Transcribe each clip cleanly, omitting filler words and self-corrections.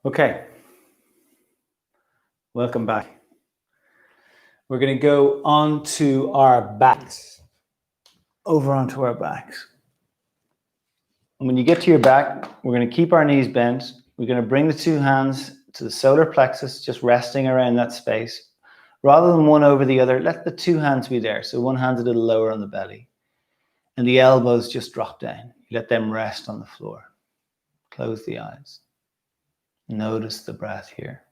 Okay, welcome back. We're going to go onto our backs, over onto our backs. And when you get to your back, we're going to keep our knees bent. We're going to bring the two hands to the solar plexus, just resting around that space. Rather than one over the other, let the two hands be there. So one hand's a little lower on the belly. And the elbows just drop down. You let them rest on the floor. Close the eyes. Notice the breath here.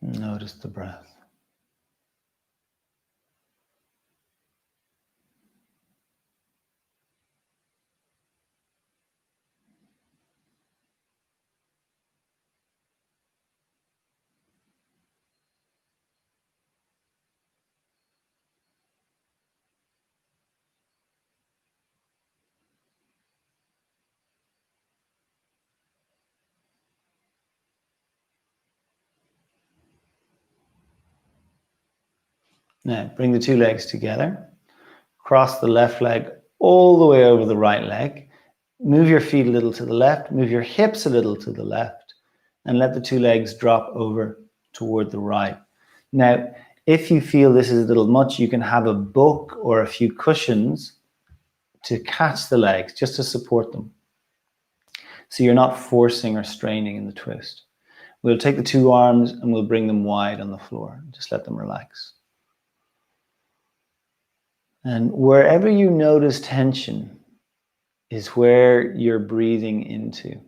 Notice the breath. Now, bring the two legs together. Cross the left leg all the way over the right leg. Move your feet a little to the left. Move your hips a little to the left. And let the two legs drop over toward the right. Now, if you feel this is a little much, you can have a book or a few cushions to catch the legs, just to support them. So you're not forcing or straining in the twist. We'll take the two arms and we'll bring them wide on the floor. Just let them relax. And wherever you notice tension is where you're breathing into.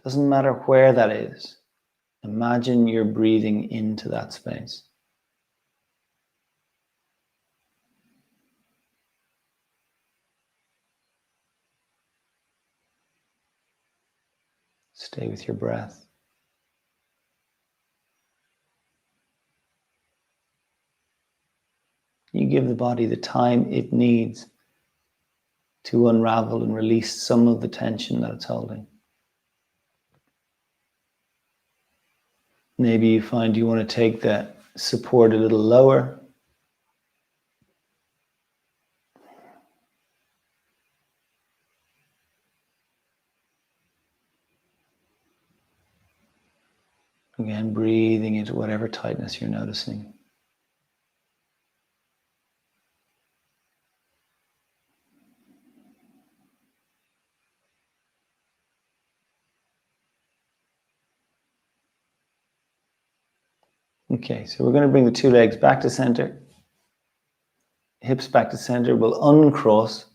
Doesn't matter where that is. Imagine you're breathing into that space. Stay with your breath. You give the body the time it needs to unravel and release some of the tension that it's holding. Maybe you find you want to take the support a little lower. Again, breathing into whatever tightness you're noticing. Okay, so we're going to bring the two legs back to center. Hips back to center. We'll uncross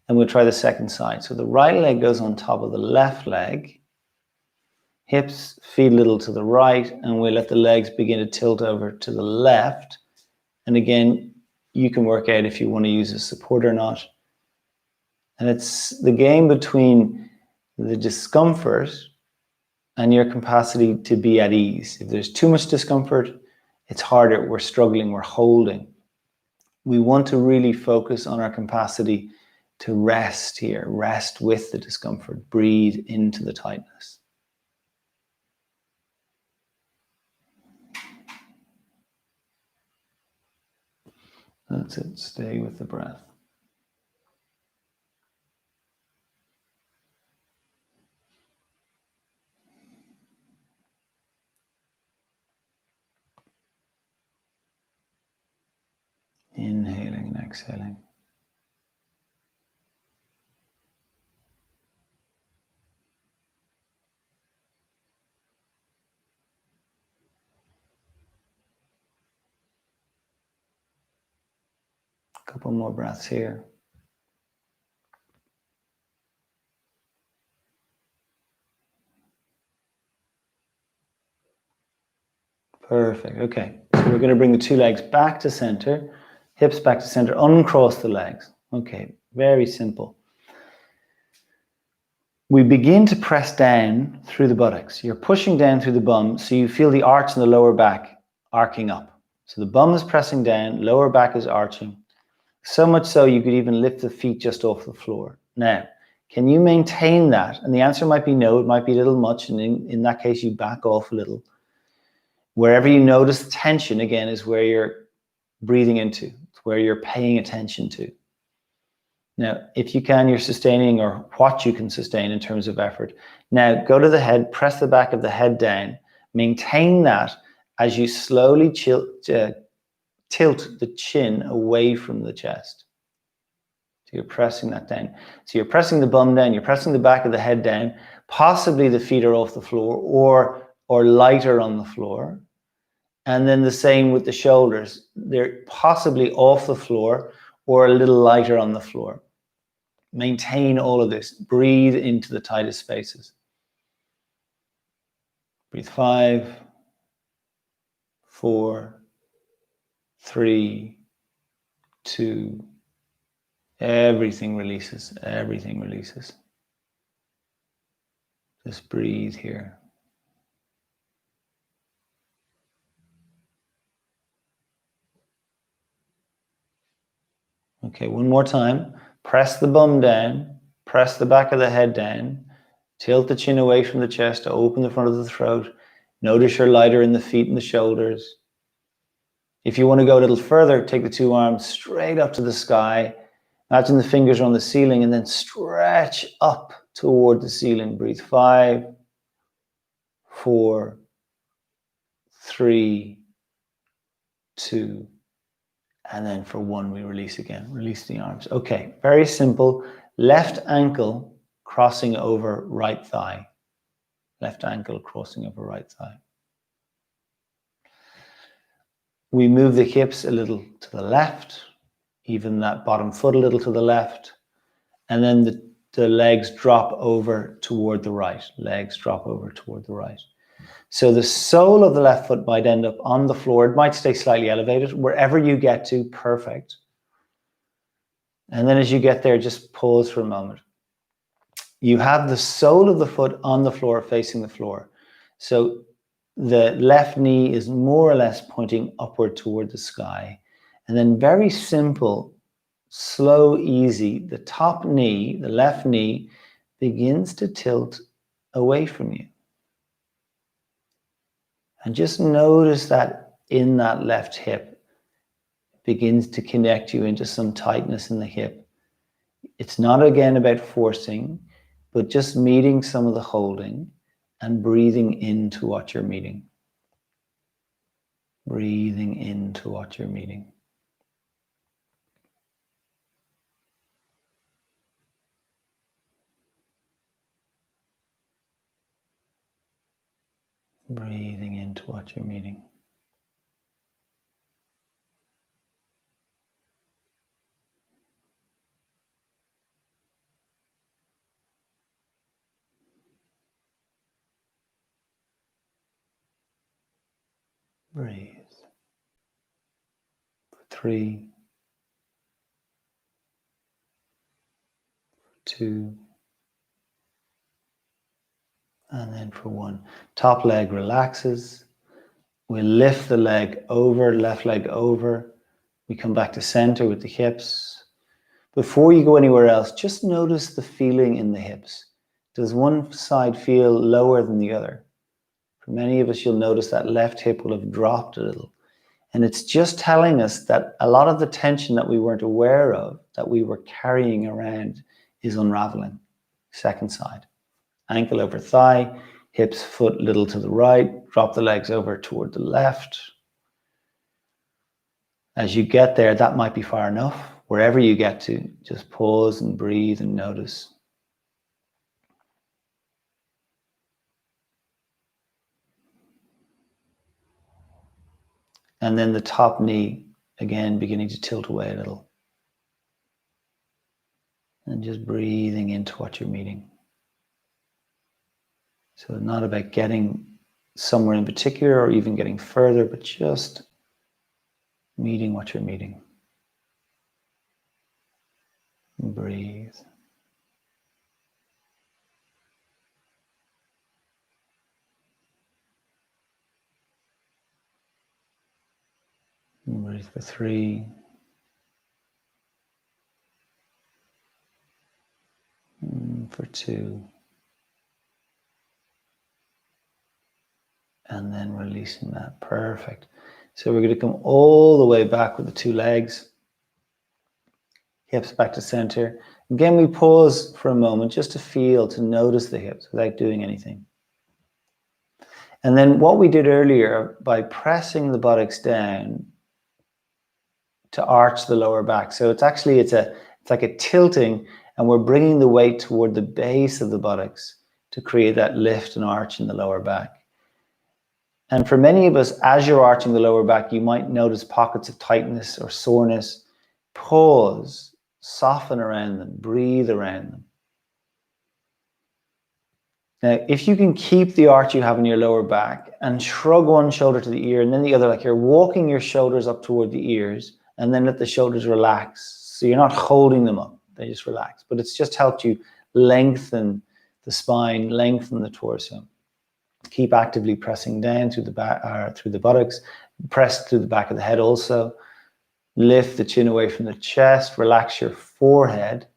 and we'll try the second side. So the right leg goes on top of the left leg. Hips, feet a little to the right, and we'll let the legs begin to tilt over to the left. And again, you can work out if you want to use a support or not. And it's the game between the discomfort and your capacity to be at ease. If there's too much discomfort, it's harder. We're struggling, we're holding. We want to really focus on our capacity to rest here, rest with the discomfort, breathe into the tightness. That's it, stay with the breath. Inhaling and exhaling. A couple more breaths here. Perfect, okay. So we're going to bring the two legs back to center, hips back to center, uncross the legs. Okay, very simple. We begin to press down through the buttocks. You're pushing down through the bum, so you feel the arch in the lower back arcing up. So the bum is pressing down, lower back is arching. So much so you could even lift the feet just off the floor. Now, can you maintain that? And the answer might be no, it might be a little much, and in that case you back off a little. Wherever you notice tension, again, is where you're breathing into, it's where you're paying attention to. Now, if you can, you're sustaining, or what you can sustain in terms of effort. Now, go to the head, press the back of the head down, maintain that as you slowly tilt the chin away from the chest. So you're pressing that down. So you're pressing the bum down, you're pressing the back of the head down, possibly the feet are off the floor or lighter on the floor. And then the same with the shoulders. They're possibly off the floor or a little lighter on the floor. Maintain all of this. Breathe into the tightest spaces. Breathe 5, 4, 3, 2. Everything releases. Everything releases. Just breathe here. Okay, one more time. Press the bum down. Press the back of the head down. Tilt the chin away from the chest to open the front of the throat. Notice you're lighter in the feet and the shoulders. If you want to go a little further, take the two arms straight up to the sky. Imagine the fingers are on the ceiling and then stretch up toward the ceiling. Breathe 5, 4, 3, 2, and then for 1, we release again. Release the arms. Okay, very simple. Left ankle crossing over right thigh. Left ankle crossing over right thigh. We move the hips a little to the left, even that bottom foot a little to the left, and then the legs drop over toward the right. Legs drop over toward the right. So the sole of the left foot might end up on the floor. It might stay slightly elevated. Wherever you get to, perfect. And then as you get there, just pause for a moment. You have the sole of the foot on the floor facing the floor. So the left knee is more or less pointing upward toward the sky. And then very simple, slow, easy, the top knee, the left knee, begins to tilt away from you. And just notice that in that left hip begins to connect you into some tightness in the hip. It's not again about forcing, but just meeting some of the holding and breathing into what you're meeting. Breathing into what you're meeting. Breathing into what you're meeting. Breathe. 3, 2, and then for 1. Top leg relaxes. We lift the leg over, left leg over. We come back to center with the hips. Before you go anywhere else, just notice the feeling in the hips. Does one side feel lower than the other? For many of us, you'll notice that left hip will have dropped a little. And it's just telling us that a lot of the tension that we weren't aware of, that we were carrying around, is unraveling. Second side. Ankle over thigh, hips, foot little to the right, drop the legs over toward the left. As you get there, that might be far enough. Wherever you get to, just pause and breathe and notice. And then the top knee, again, beginning to tilt away a little. And just breathing into what you're meeting. So not about getting somewhere in particular or even getting further, but just meeting what you're meeting. And breathe. And breathe for 3. And for 2. And then releasing that. Perfect. So we're going to come all the way back with the 2 legs. hips back to center. Again, we pause for a moment just to feel, to notice the hips without doing anything. And then what we did earlier, by pressing the buttocks down to arch the lower back. So it's actually, it's like a tilting, and we're bringing the weight toward the base of the buttocks to create that lift and arch in the lower back. And for many of us, as you're arching the lower back, you might notice pockets of tightness or soreness. Pause, soften around them, breathe around them. Now, if you can keep the arch you have in your lower back and shrug one shoulder to the ear and then the other, like you're walking your shoulders up toward the ears, and then let the shoulders relax. So you're not holding them up, they just relax. But it's just helped you lengthen the spine, lengthen the torso. Keep actively pressing down through the back, through the buttocks, press through the back of the head also. Lift the chin away from the chest, relax your forehead.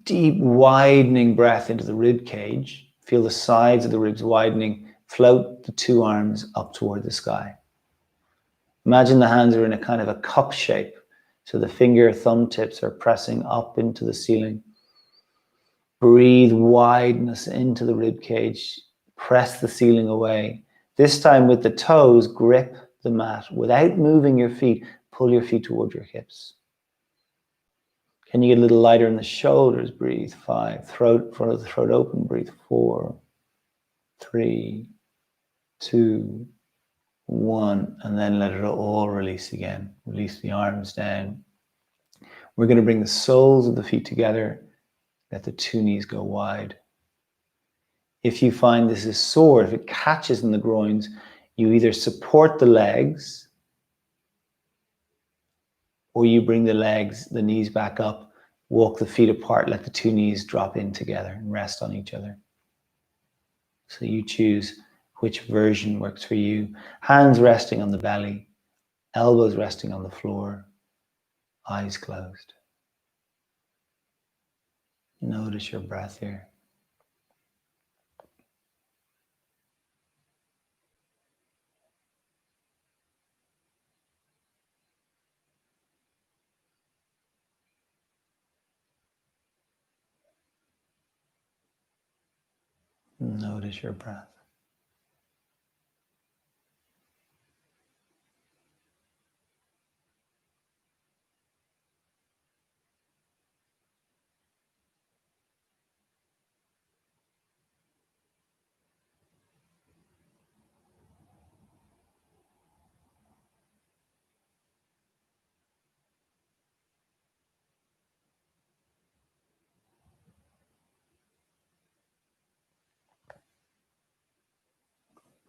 Deep widening breath into the rib cage. Feel the sides of the ribs widening. Float the two arms up toward the sky. Imagine the hands are in a kind of a cup shape. So the finger thumb tips are pressing up into the ceiling. Breathe wideness into the rib cage. Press the ceiling away. This time with the toes, grip the mat. Without moving your feet, pull your feet toward your hips. Can you get a little lighter in the shoulders? Breathe. 5. Front of the throat open. Breathe. 4, 3, 2, 1. And then let it all release again. Release the arms down. We're going to bring the soles of the feet together. Let the two knees go wide. If you find this is sore, if it catches in the groins, you either support the legs or you bring the legs, the knees back up, walk the feet apart, let the two knees drop in together and rest on each other. So you choose which version works for you. Hands resting on the belly, elbows resting on the floor, eyes closed. Notice your breath here. Notice your breath.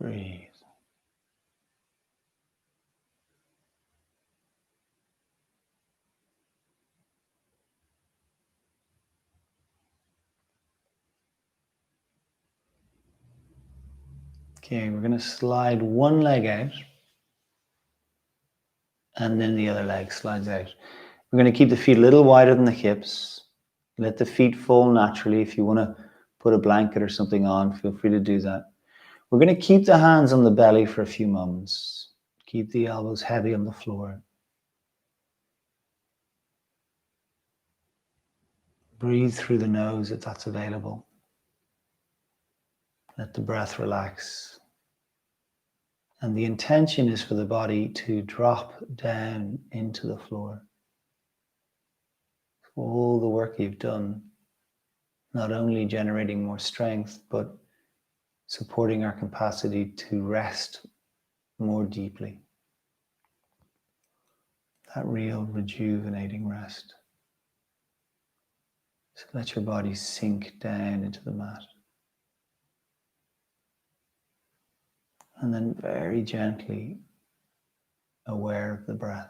Breathe. Okay, we're going to slide one leg out and then the other leg slides out. We're going to keep the feet a little wider than the hips. Let the feet fall naturally. If you want to put a blanket or something on, feel free to do that. We're going to keep the hands on the belly for a few moments. Keep the elbows heavy on the floor. Breathe through the nose if that's available. Let the breath relax. And the intention is for the body to drop down into the floor. All the work you've done, not only generating more strength, but supporting our capacity to rest more deeply. That real rejuvenating rest. So let your body sink down into the mat. And then very gently, aware of the breath.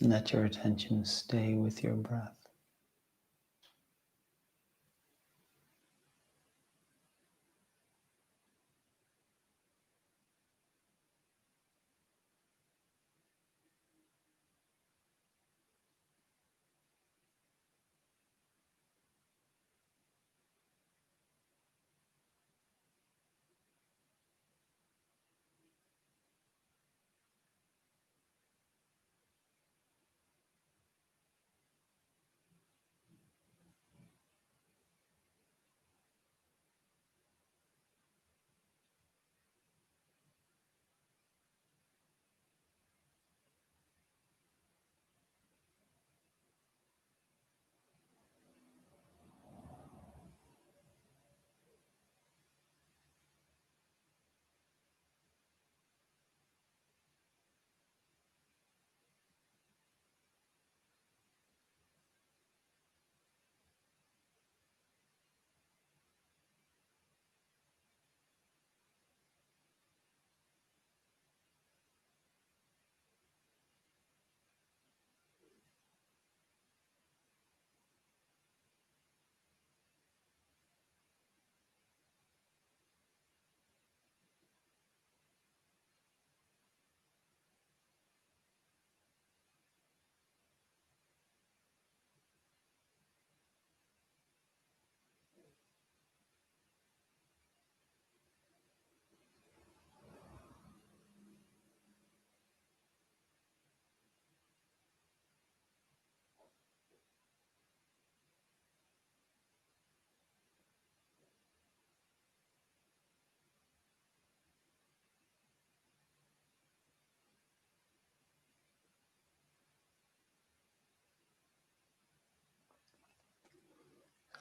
And let your attention stay with your breath.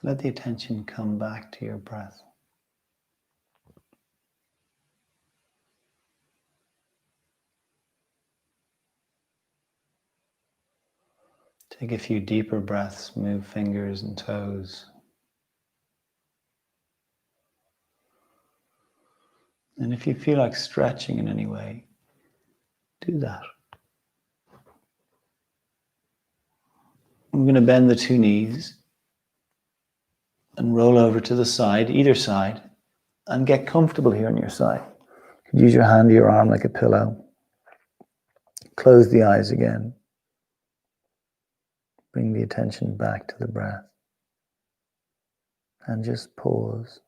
Let the attention come back to your breath. Take a few deeper breaths, move fingers and toes. And if you feel like stretching in any way, do that. We're going to bend the two knees and roll over to the side, either side, and get comfortable here on your side. You could use your hand or your arm like a pillow. Close the eyes again. Bring the attention back to the breath. And just pause.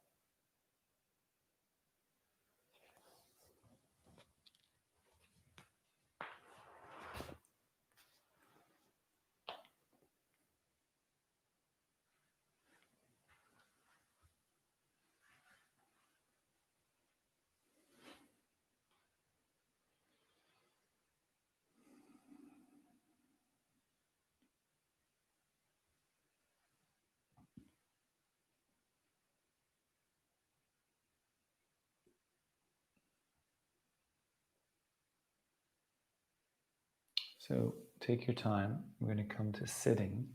So take your time. We're going to come to sitting.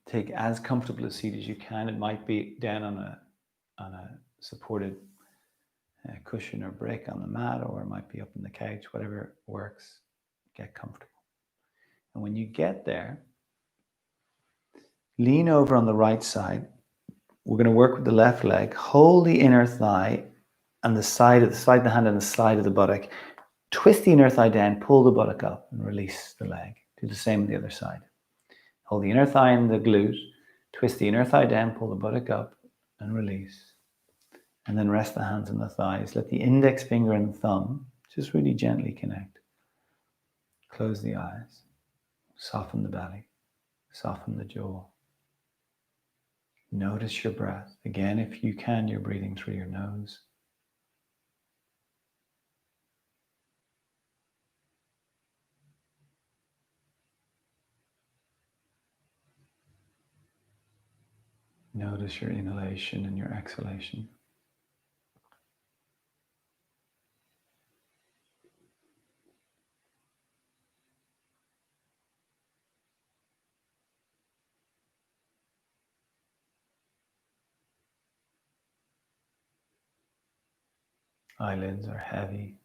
Take as comfortable a seat as you can. It might be down on a supported cushion or brick on the mat, or it might be up on the couch, whatever works. Get comfortable. And when you get there, lean over on the right side. We're going to work with the left leg. Hold the inner thigh and the side of the hand and the side of the buttock. Twist the inner thigh down, pull the buttock up and release the leg. Do the same on the other side. Hold the inner thigh and the glute. Twist the inner thigh down, pull the buttock up and release. And then rest the hands on the thighs. Let the index finger and thumb just really gently connect. Close the eyes. Soften the belly. Soften the jaw. Notice your breath. Again, if you can, you're breathing through your nose. Notice your inhalation and your exhalation. Eyelids are heavy.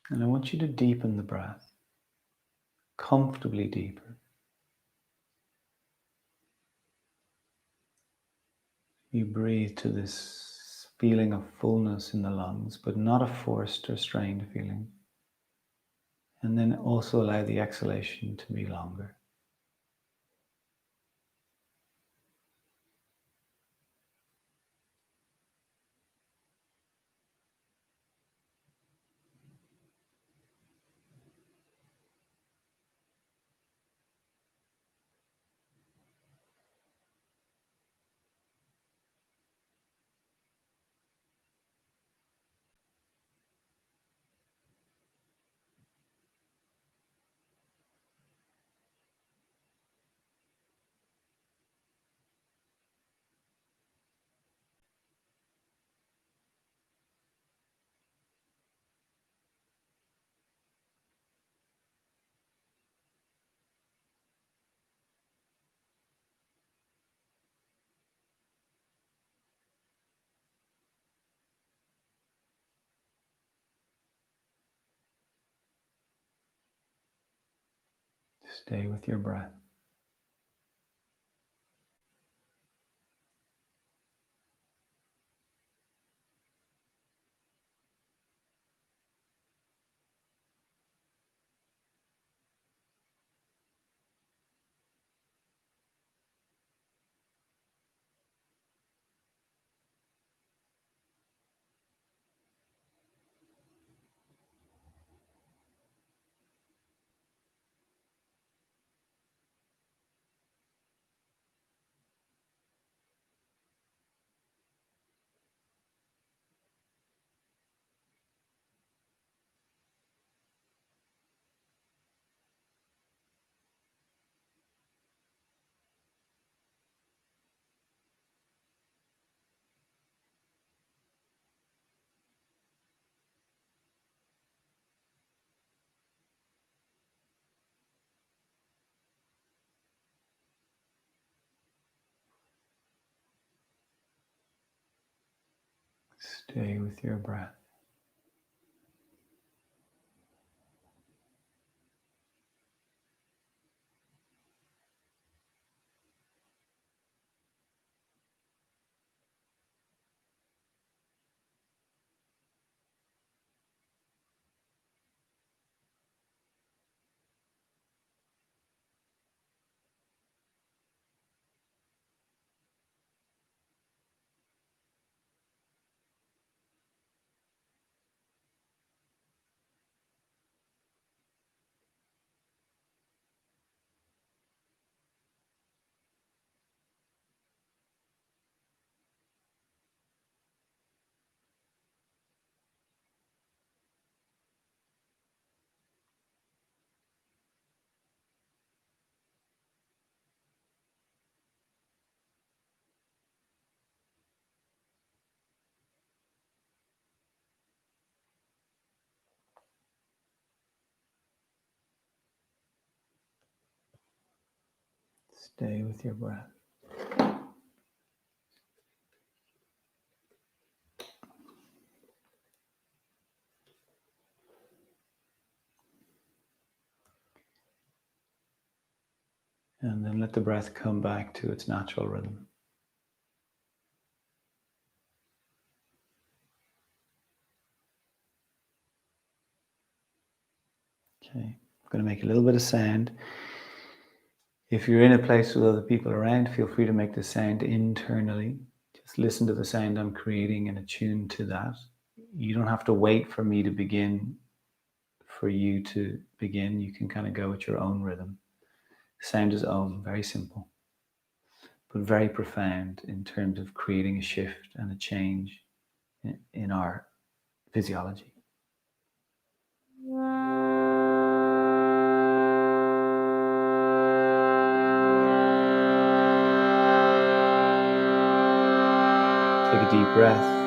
And I want you to deepen the breath, comfortably deeper. You breathe to this feeling of fullness in the lungs, but not a forced or strained feeling. And then also allow the exhalation to be longer. Stay with your breath. Stay with your breath. Stay with your breath. And then let the breath come back to its natural rhythm. Okay, I'm going to make a little bit of sound. If you're in a place with other people around, feel free to make the sound internally. Just listen to the sound I'm creating and attune to that. You don't have to wait for me to begin, for you to begin. You can kind of go at your own rhythm. Sound is Om, very simple, but very profound in terms of creating a shift and a change in our physiology. Take a deep breath.